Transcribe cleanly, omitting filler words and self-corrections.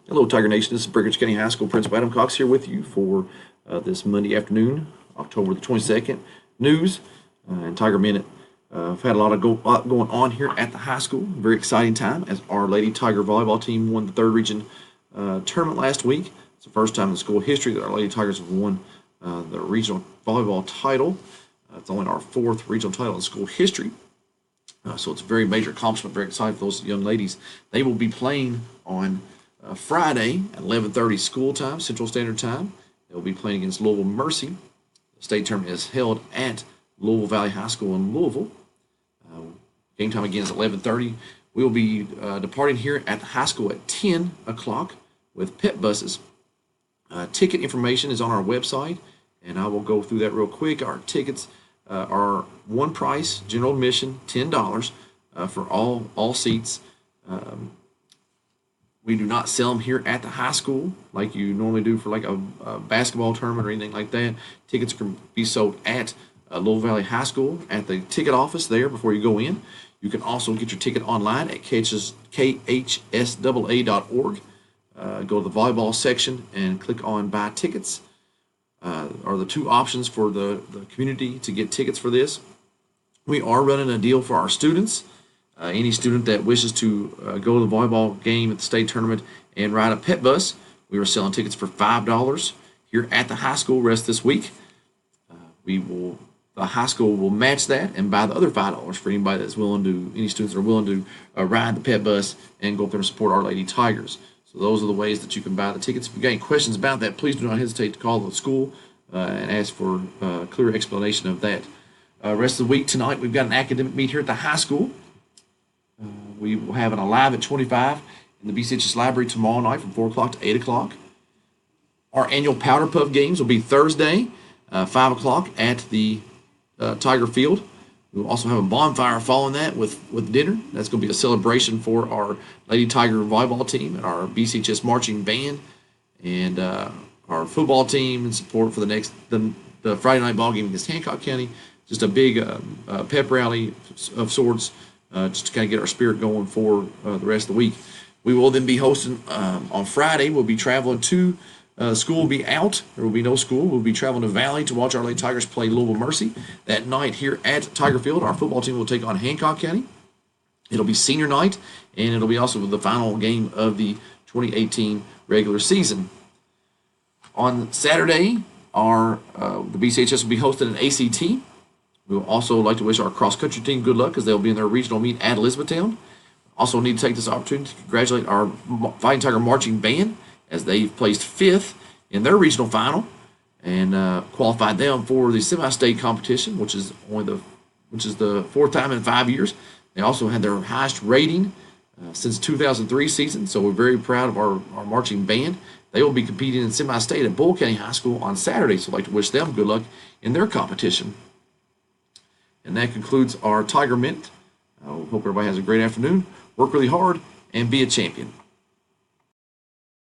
Hello, Tiger Nation. This is Breckinridge County High School Principal Adam Cox here with you for this Monday afternoon, October the 22nd, news and Tiger Minute. I've had a lot going on here at the high school. Very exciting time as our Lady Tiger volleyball team won the third region tournament last week. It's the first time in school history that our Lady Tigers have won the regional volleyball title. It's only our fourth regional title in school history. So it's a very major accomplishment. Very excited for those young ladies. They will be playing on Friday at 11:30 school time, Central Standard Time. They'll be playing against Louisville Mercy. The state tournament is held at Louisville Valley High School in Louisville. Game time again is 11:30. We will be departing here at the high school at 10 o'clock with pet buses. Ticket information is on our website, and I will go through that real quick. Our tickets are one price, general admission, $10 for all seats. We do not sell them here at the high school like you normally do for like a basketball tournament or anything like that. Tickets can be sold at Louisville Valley High School at the ticket office there before you go in. You can also get your ticket online at khsaa.org. Go to the volleyball section and click on Buy Tickets. Are the two options for the community to get tickets for this. We are running a deal for our students. Any student that wishes to go to the volleyball game at the state tournament and ride a pet bus, we are selling tickets for $5 here at the high school rest this week. The high school will match that and buy the other $5 for anybody that's willing to, any students that are willing to ride the pet bus and go up there and support our Lady Tigers. So those are the ways that you can buy the tickets. If you've got any questions about that, please do not hesitate to call the school and ask for a clear explanation of that. Rest of the week tonight, we've got an academic meet here at the high school. We will have an Alive at 25 in the BCHS library tomorrow night from 4 o'clock to 8 o'clock. Our annual Powder Puff games will be Thursday, 5 o'clock at the Tiger Field. We will also have a bonfire following that with dinner. That's going to be a celebration for our Lady Tiger volleyball team and our BCHS marching band and our football team in support for the Friday night ball game against Hancock County. Just a big pep rally of sorts. Just to kind of get our spirit going for the rest of the week. We will then be hosting on Friday. We'll be traveling to school. Will be out. There will be no school. We'll be traveling to Valley to watch our Lady Tigers play Louisville Mercy that night here at Tiger Field. Our football team will take on Hancock County. It'll be senior night, and it'll be also the final game of the 2018 regular season. On Saturday, the BCHS will be hosting an ACT. We would also like to wish our cross-country team good luck as they'll be in their regional meet at Elizabethtown. Also need to take this opportunity to congratulate our Fighting Tiger marching band as they've placed 5th in their regional final and qualified them for the semi-state competition, which is the 4th time in 5 years. They also had their highest rating since 2003 season, so we're very proud of our marching band. They will be competing in semi-state at Bull County High School on Saturday, so I'd like to wish them good luck in their competition. And that concludes our Tiger Minute. I hope everybody has a great afternoon. Work really hard and be a champion.